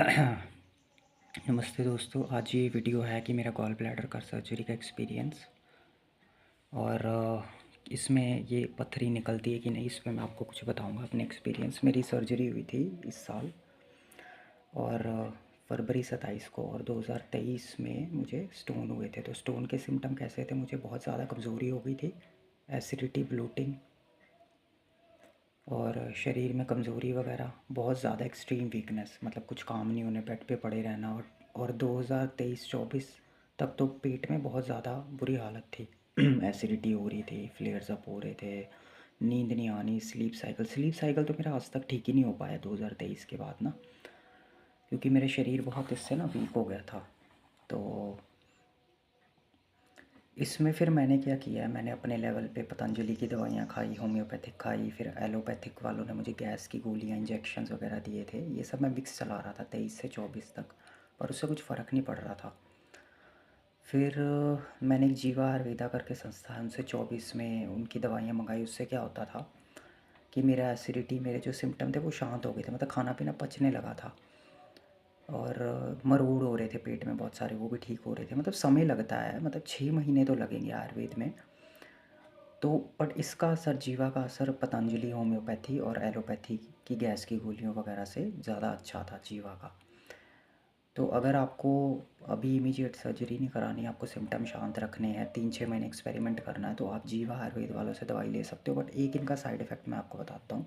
नमस्ते दोस्तों। आज ये वीडियो है कि मेरा गॉल ब्लैडर का सर्जरी का एक्सपीरियंस और इसमें ये पत्थरी निकलती है कि नहीं, इस पे मैं आपको कुछ बताऊंगा अपने एक्सपीरियंस। मेरी सर्जरी हुई थी इस साल और फरवरी 27 को, और 2023 में मुझे स्टोन हुए थे। तो स्टोन के सिम्टम कैसे थे? मुझे बहुत ज़्यादा कमज़ोरी हो गई थी, एसिडिटी, ब्लोटिंग और शरीर में कमज़ोरी वगैरह, बहुत ज़्यादा एक्सट्रीम वीकनेस, मतलब कुछ काम नहीं होने, बेड पे पड़े रहना। और 2023-24 तक तो पेट में बहुत ज़्यादा बुरी हालत थी। एसिडिटी हो रही थी, फ्लेयर्स अप हो रहे थे, नींद नहीं आनी, स्लीप साइकिल तो मेरा आज तक ठीक ही नहीं हो पाया 2023 के बाद ना, क्योंकि मेरे शरीर बहुत इससे ना वीक हो गया था। तो इसमें फिर मैंने क्या किया है, मैंने अपने लेवल पे पतंजलि की दवाइयाँ खाई, होम्योपैथिक खाई, फिर एलोपैथिक वालों ने मुझे गैस की गोलियाँ, इंजेक्शंस वगैरह दिए थे। ये सब मैं मिक्स चला रहा था 23 से 24 तक, पर उससे कुछ फ़र्क नहीं पड़ रहा था। फिर मैंने एक जीवा आयुर्वेदा करके संस्था है, उनसे 24 में उनकी दवाइयाँ मंगाई। उससे क्या होता था कि मेरा एसिडिटी, मेरे जो सिम्टम थे वो शांत हो गए थे, मतलब खाना पीना पचने लगा था। और मरोड़ हो रहे थे पेट में बहुत सारे, वो भी ठीक हो रहे थे। मतलब समय लगता है, मतलब 6 महीने तो लगेंगे आयुर्वेद में तो। बट इसका असर, जीवा का असर पतंजलि, होम्योपैथी और एलोपैथी की गैस की गोलियों वगैरह से ज़्यादा अच्छा था जीवा का। तो अगर आपको अभी इमीडिएट सर्जरी नहीं करानी, आपको सिम्टम शांत रखने हैं, 3-6 महीने एक्सपेरिमेंट करना है, तो आप जीवा आयुर्वेद वालों से दवाई ले सकते हो। बट एक इनका साइड इफ़ेक्ट मैं आपको बताता हूँ।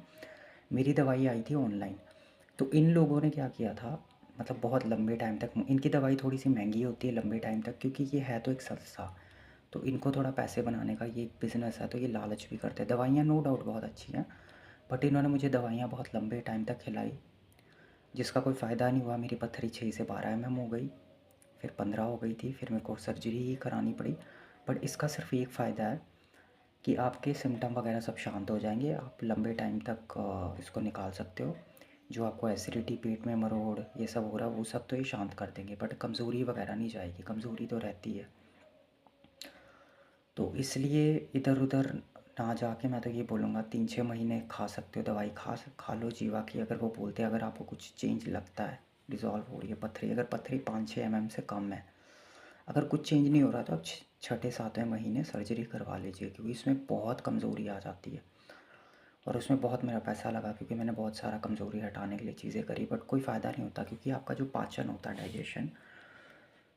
मेरी दवाई आई थी ऑनलाइन, तो इन लोगों ने क्या किया था, मतलब बहुत लंबे टाइम तक इनकी दवाई थोड़ी सी महंगी होती है लंबे टाइम तक, क्योंकि ये है तो एक संस्था, तो इनको थोड़ा पैसे बनाने का ये एक बिज़नेस है, तो ये लालच भी करते हैं। दवाइयाँ नो डाउट बहुत अच्छी हैं, बट इन्होंने मुझे दवाइयाँ बहुत लंबे टाइम तक खिलाई, जिसका कोई फ़ायदा नहीं हुआ। मेरी पत्थरी 6 से 12 हो गई, फिर 15 हो गई थी, फिर मेरे को सर्जरी ही करानी पड़ी। बट इसका सिर्फ एक फ़ायदा है कि आपके सिम्टम वगैरह सब शांत हो जाएंगे, आप लंबे टाइम तक इसको निकाल सकते हो। जो आपको एसिडिटी, पेट में मरोड़, ये सब हो रहा है, वो सब तो ये शांत कर देंगे, बट कमज़ोरी वगैरह नहीं जाएगी। कमज़ोरी तो रहती है, तो इसलिए इधर उधर ना जाके मैं तो ये बोलूँगा 3-6 महीने खा सकते हो दवाई, खा लो जीवा की। अगर वो बोलते हैं, अगर आपको कुछ चेंज लगता है, डिज़ोल्व हो रही है पथरी, अगर पथरी 5-6 mm से कम है, अगर कुछ चेंज नहीं हो रहा, तो आप 6ठे-7वें महीने सर्जरी करवा लीजिए, क्योंकि इसमें बहुत कमज़ोरी आ जाती है। और उसमें बहुत मेरा पैसा लगा, क्योंकि मैंने बहुत सारा कमज़ोरी हटाने के लिए चीज़ें करी, बट कोई फ़ायदा नहीं होता, क्योंकि आपका जो पाचन होता है, डाइजेशन,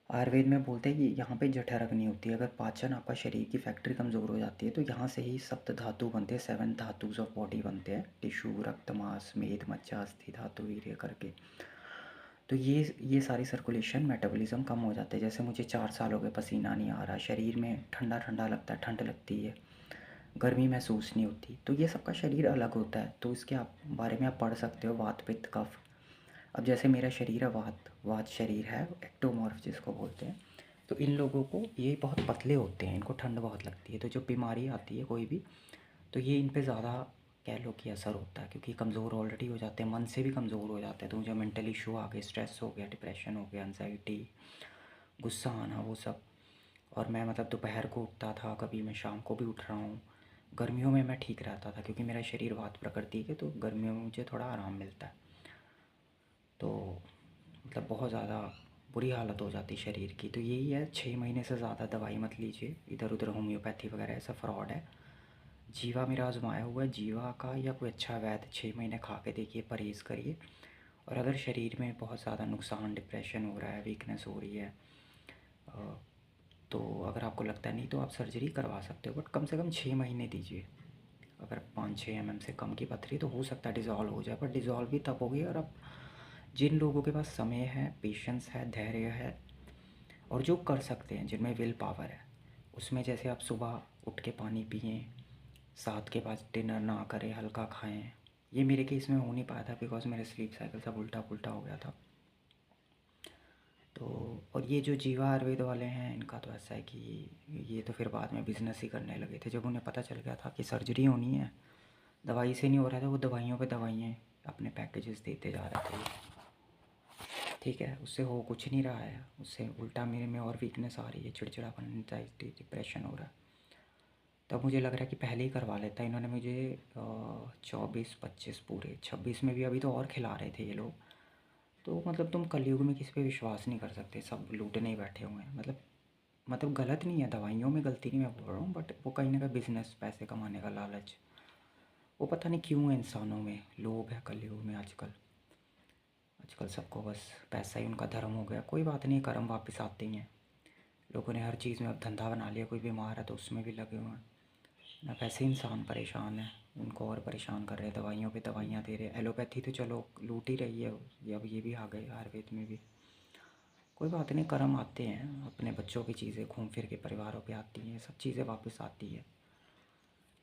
आयुर्वेद में बोलते हैं कि यहाँ पे जठरग्नि नहीं होती है। अगर पाचन, आपका शरीर की फैक्ट्री कमज़ोर हो जाती है, तो यहाँ से ही सप्त धातु बनते हैं, 7 धातुज ऑफ बॉडी बनते हैं, टिश्यू, रक्त, मांस, मेद, मज्जा, अस्थि, धातु, वीर्य करके। तो ये सारी सर्कुलेशन, मेटाबॉलिज्म कम हो जाते हैं। जैसे मुझे 4 साल हो गए, पसीना नहीं आ रहा, शरीर में ठंडा ठंडा लगता है, ठंड लगती है, गर्मी महसूस नहीं होती। तो ये सबका शरीर अलग होता है, तो इसके आप बारे में आप पढ़ सकते हो, वात, पित्त, कफ। अब जैसे मेरा शरीर है वात, वात शरीर है, एक्टोमॉर्फ जिसको बोलते हैं। तो इन लोगों को, ये बहुत पतले होते हैं, इनको ठंड बहुत लगती है, तो जो बीमारी आती है कोई भी, तो ये इन पे ज़्यादा कह लो कि असर होता है, क्योंकि कमज़ोर ऑलरेडी हो जाते हैं, मन से भी कमज़ोर हो जाते हैं। तो मुझे मेंटल इशू आ गए, स्ट्रेस हो गया, डिप्रेशन हो गया, एनजाइटी, गुस्सा आना, वो सब। और मैं मतलब दोपहर को उठता था, कभी मैं शाम को भी उठ रहा हूँ। गर्मियों में मैं ठीक रहता था, क्योंकि मेरा शरीर वात प्रकृति के, तो गर्मियों में मुझे थोड़ा आराम मिलता है। तो मतलब बहुत ज़्यादा बुरी हालत हो जाती शरीर की। तो यही है, 6 महीने से ज़्यादा दवाई मत लीजिए, इधर उधर होम्योपैथी वगैरह ऐसा फ्रॉड है। जीवा मेरा आजमाया हुआ है, जीवा का या कोई अच्छा वैद्य 6 महीने खा के देखिए, परहेज़ करिए। और अगर शरीर में बहुत ज़्यादा नुकसान, डिप्रेशन हो रहा है, वीकनेस हो रही है, अ, तो अगर आपको लगता है नहीं, तो आप सर्जरी करवा सकते हो, बट कम से कम 6 महीने दीजिए। अगर 5-6 mm से कम की पथरी, तो हो सकता है डिज़ोल्व हो जाए, पर डिज़ोल्व भी तब होगी। और अब जिन लोगों के पास समय है, पेशेंस है, धैर्य है, और जो कर सकते हैं, जिनमें विल पावर है, उसमें जैसे आप सुबह उठ के पानी पिएं, 7 के बाद डिनर ना करें, हल्का खाएं। ये मेरे केस में हो नहीं पाया था, बिकॉज मेरे स्लीप साइकिल सब उल्टा पुल्टा हो गया था। तो और ये जो जीवा आयुर्वेद वाले हैं, इनका तो ऐसा है कि ये तो फिर बाद में बिज़नेस ही करने लगे थे, जब उन्हें पता चल गया था कि सर्जरी होनी है, दवाई से नहीं हो रहा था, वो दवाइयों पे दवाइयाँ अपने पैकेजेस देते जा रहे थे। ठीक है, उससे हो कुछ नहीं रहा है, उससे उल्टा मेरे में और वीकनेस आ रही है, चिड़चिड़ापन, एंजाइटी, डिप्रेशन हो रहा है। तब मुझे लग रहा है कि पहले ही करवा लेता। इन्होंने मुझे 24-25 पूरे 26 में भी अभी तो और खिला रहे थे ये लोग, तो मतलब तुम कलयुग में किसी पे विश्वास नहीं कर सकते, सब लूटने ही बैठे हुए हैं। मतलब गलत नहीं है, दवाइयों में गलती नहीं मैं बोल रहा हूँ, बट वो कहीं ना कहीं बिजनेस, पैसे कमाने का लालच, वो पता नहीं क्यों है इंसानों में, लोग है कलयुग में आजकल। आजकल सबको बस पैसा ही उनका धर्म हो गया। कोई बात नहीं, कर्म वापस आते ही हैं। लोगों ने हर चीज़ में अब धंधा बना लिया, कोई बीमार है तो उसमें भी लगे हुए हैं ना। वैसे इंसान परेशान है, उनको और परेशान कर रहे हैं, दवाइयों पे दवाइयाँ दे रहे हैं। एलोपैथी तो चलो लूट ही रही है, अब ये भी आ गए आयुर्वेद में भी। कोई बात नहीं, कर्म आते हैं, अपने बच्चों की चीज़ें घूम फिर के परिवारों पे आती हैं, सब चीज़ें वापस आती है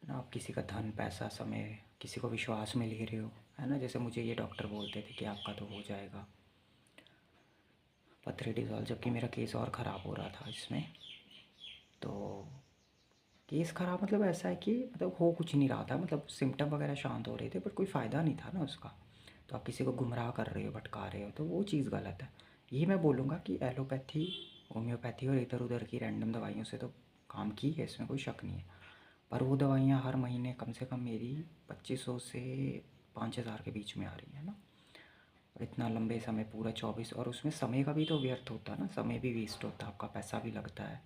ना। आप किसी का धन, पैसा, समय, किसी को विश्वास में ले रहे हो, है ना। जैसे मुझे ये डॉक्टर बोलते थे कि आपका तो हो जाएगा पथरी डिज़ोल्व, जबकि मेरा केस और ख़राब हो रहा था इसमें। तो केस ख़राब मतलब ऐसा है कि मतलब हो कुछ नहीं रहा था, मतलब सिम्टम वगैरह शांत हो रहे थे, पर कोई फ़ायदा नहीं था ना उसका। तो आप किसी को गुमराह कर रहे हो, भटका रहे हो, तो वो चीज़ गलत है। ये मैं बोलूँगा कि एलोपैथी, होम्योपैथी और इधर उधर की रैंडम दवाइयों से तो काम की है, इसमें कोई शक नहीं है। पर वो दवाइयाँ हर महीने कम से कम मेरी 2500 से 5000 के बीच में आ रही है ना। और इतना लंबे समय, पूरा 24, और उसमें समय का भी तो व्यर्थ होता है ना, समय भी वेस्ट होता है, आपका पैसा भी लगता है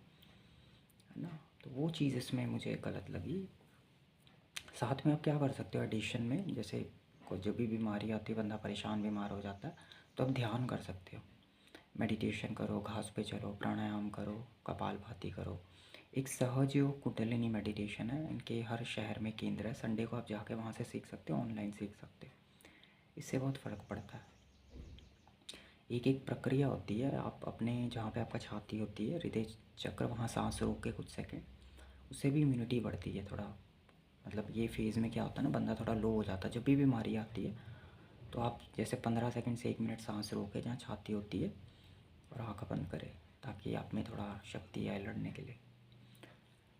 ना। तो वो चीज़ इसमें मुझे गलत लगी। साथ में आप क्या कर सकते हो एडिशन में, जैसे कोई जो भी बीमारी आती है, बंदा परेशान बीमार हो जाता है, तो आप ध्यान कर सकते हो, मेडिटेशन करो, घास पे चलो, प्राणायाम करो, कपालभाति करो। एक सहज योग कुंडलिनी मेडिटेशन है, इनके हर शहर में केंद्र है, संडे को आप जाके वहाँ से सीख सकते हो, ऑनलाइन सीख सकते हो। इससे बहुत फ़र्क पड़ता है। एक एक प्रक्रिया होती है, आप अपने जहाँ पे आपका छाती होती है, हृदय चक्र, वहाँ सांस रोक के कुछ सेकंड, उससे भी इम्यूनिटी बढ़ती है थोड़ा। मतलब ये फेज़ में क्या होता है ना, बंदा थोड़ा लो हो जाता है जब भी बीमारी आती है। तो आप जैसे 15 सेकंड से 1 मिनट सांस रोके जहाँ छाती होती है, और आँख बंद करें, ताकि आप में थोड़ा शक्ति आए लड़ने के लिए।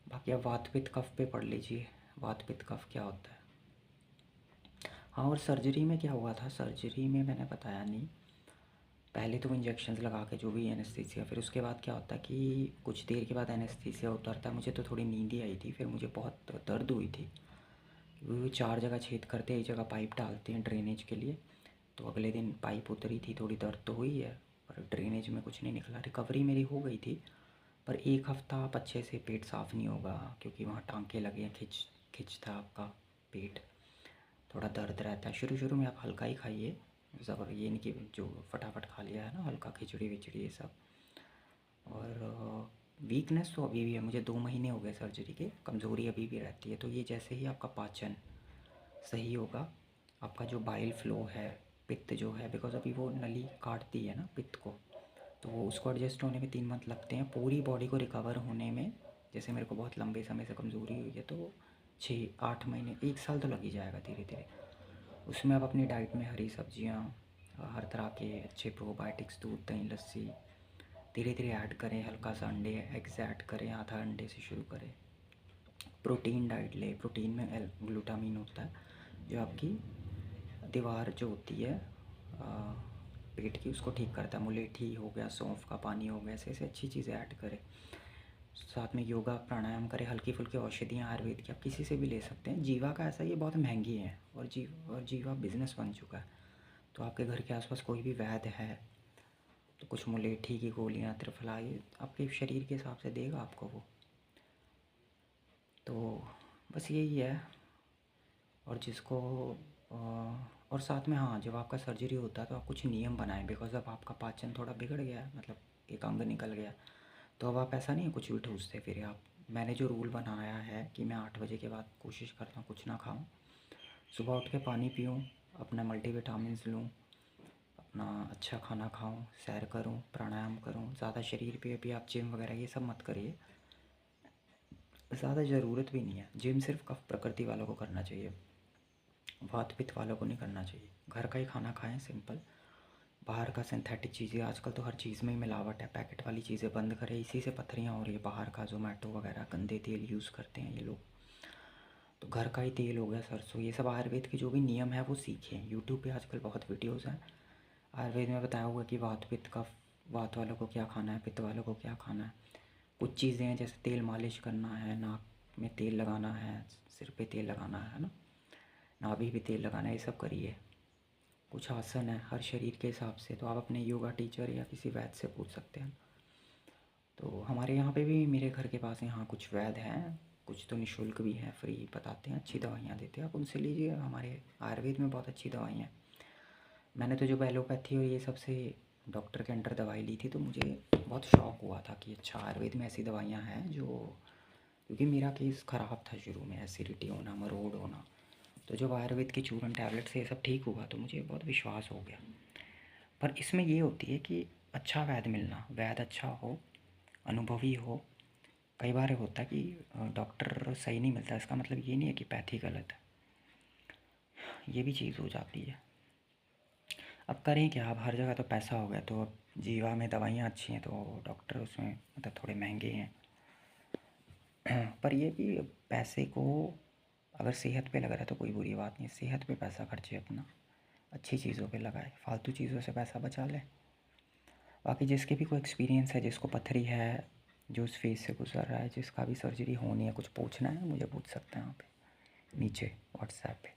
बाकी आप वात पित्त कफ पे पढ़ लीजिए, वात पित्त कफ क्या होता है। हाँ, और सर्जरी में क्या हुआ था, सर्जरी में मैंने बताया नहीं। पहले तो इंजेक्शंस लगा के, जो भी एनेस्थीसिया, फिर उसके बाद क्या होता है कि कुछ देर के बाद एनेस्थीसिया उतरता है। मुझे तो थोड़ी नींद ही आई थी, फिर मुझे बहुत दर्द हुई थी। वो 4 जगह छेद करते हैं, एक जगह पाइप डालते हैं ड्रेनेज के लिए। तो अगले दिन पाइप उतरी थी, थोड़ी दर्द तो हुई है, पर ड्रेनेज में कुछ नहीं निकला। रिकवरी मेरी हो गई थी, पर 1 हफ़्ता आप अच्छे से पेट साफ़ नहीं होगा, क्योंकि वहाँ टाँके लगे हैं, खिंचता आपका पेट, थोड़ा दर्द रहता है। शुरू शुरू में आप हल्का ही खाइए, ज़बर ये नहीं कि जो फटाफट खा लिया है ना, हल्का खिचड़ी विचड़ी ये सब। और वीकनेस तो अभी भी है, मुझे 2 महीने हो गए सर्जरी के, कमज़ोरी अभी भी रहती है। तो ये जैसे ही आपका पाचन सही होगा, आपका जो बाइल फ्लो है, पित्त जो है, बिकॉज अभी वो नली काटती है ना पित्त को, तो वो उसको एडजस्ट होने में 3 मंथ लगते हैं, पूरी बॉडी को रिकवर होने में। जैसे मेरे को बहुत लंबे समय से कमज़ोरी हुई है, तो 6-8 महीने, 1 साल तो लग ही जाएगा धीरे धीरे। उसमें आप अपनी डाइट में हरी सब्जियाँ, हर तरह के अच्छे प्रोबायोटिक्स, दूध, दही, लस्सी धीरे धीरे ऐड करें। हल्का सा अंडे, एग्स ऐड करें, आधा अंडे से शुरू करें। प्रोटीन डाइट लें, प्रोटीन में ग्लूटामीन होता है, जो आपकी दीवार जो होती है पेट की, उसको ठीक करता है। मुलेठी हो गया, सौंफ का पानी हो गया, ऐसे ऐसे अच्छी चीज़ें ऐड करें। साथ में योगा, प्राणायाम करें, हल्की फुल्की औषधियाँ आयुर्वेद की आप किसी से भी ले सकते हैं। जीवा का ऐसा, ये बहुत महंगी है, और जीवा बिज़नेस बन चुका है। तो आपके घर के आसपास कोई भी वैद्य है तो कुछ मुलेठी की गोलियाँ, त्रिफला, ये आपके शरीर के हिसाब से देगा आपको वो। तो बस यही है। और जिसको अ, और साथ में हाँ, जब आपका सर्जरी होता है तो आप कुछ नियम बनाएं, बिकॉज अब आपका पाचन थोड़ा बिगड़ गया है, मतलब एक अंग निकल गया। तो अब आप ऐसा नहीं है कुछ भी ठूसते फिर आप। मैंने जो रूल बनाया है कि मैं 8 बजे के बाद कोशिश करता हूँ कुछ ना खाऊँ, सुबह उठ के पानी पीऊँ, अपना मल्टीविटामिन्स लूँ, अपना अच्छा खाना खाऊँ, सैर करूँ, प्राणायाम करूँ। ज़्यादा शरीर पे अभी आप जिम वगैरह ये सब मत करिए, ज़्यादा ज़रूरत भी नहीं है। जिम सिर्फ कफ प्रकृति वालों को करना चाहिए, वात पित्त वालों को नहीं करना चाहिए। घर का ही खाना खाएं, सिंपल। बाहर का सिंथेटिक चीज़ें, आजकल तो हर चीज़ में ही मिलावट है, पैकेट वाली चीज़ें बंद करें, इसी से पथरियाँ हो रही है। बाहर का जोमेटो वगैरह गंदे तेल यूज़ करते हैं ये लोग। तो घर का ही तेल हो गया, सरसों, ये सब आयुर्वेद के जो भी नियम है वो सीखें। यूट्यूब पे आजकल बहुत वीडियोस हैं, आयुर्वेद में बताया हुआ है कि वात पित्त का, वात वालों को क्या खाना है, पित्त वालों को क्या खाना है। कुछ चीज़ें हैं जैसे तेल मालिश करना है, नाक में तेल लगाना है, सिर पे तेल लगाना है ना, नाभि पे तेल लगाना है, ये सब करिए। कुछ आसन है हर शरीर के हिसाब से, तो आप अपने योगा टीचर या किसी वैद्य से पूछ सकते हैं। तो हमारे यहाँ पे भी, मेरे घर के पास यहाँ कुछ वैद्य हैं, कुछ तो निःशुल्क भी हैं, फ्री बताते हैं, अच्छी दवाइयाँ देते हैं, आप उनसे लीजिए। हमारे आयुर्वेद में बहुत अच्छी दवाइयाँ हैं। मैंने तो जब एलोपैथी और ये सबसे डॉक्टर के अंडर दवाई ली थी तो मुझे बहुत शौक़ हुआ था कि अच्छा आयुर्वेद में ऐसी दवाइयाँ हैं जो, क्योंकि मेरा केस ख़राब था शुरू में, एसिडिटी होना, मरोड़ होना, तो जब आयुर्वेद की चूरन टैबलेट से ये सब ठीक हुआ तो मुझे बहुत विश्वास हो गया। पर इसमें ये होती है कि अच्छा वैद्य मिलना, वैद्य अच्छा हो, अनुभवी हो। कई बार होता है कि डॉक्टर सही नहीं मिलता, इसका मतलब ये नहीं है कि पैथी गलत है, ये भी चीज़ हो जाती है। अब करें क्या, अब हर जगह तो पैसा हो गया, तो अब जीवा में दवाइयाँ अच्छी हैं तो डॉक्टर उसमें मतलब थोड़े महंगे हैं। पर ये कि पैसे को अगर सेहत पे लग रहा है तो कोई बुरी बात नहीं है, सेहत पे पैसा खर्चे अपना, अच्छी चीज़ों पे लगाए, फालतू चीज़ों से पैसा बचा लें। बाकी जिसके भी कोई एक्सपीरियंस है, जिसको पथरी है, जो उस फेज़ से गुजर रहा है, जिसका भी सर्जरी होनी है, कुछ पूछना है मुझे पूछ सकते हैं यहाँ पे नीचे व्हाट्सएप पे।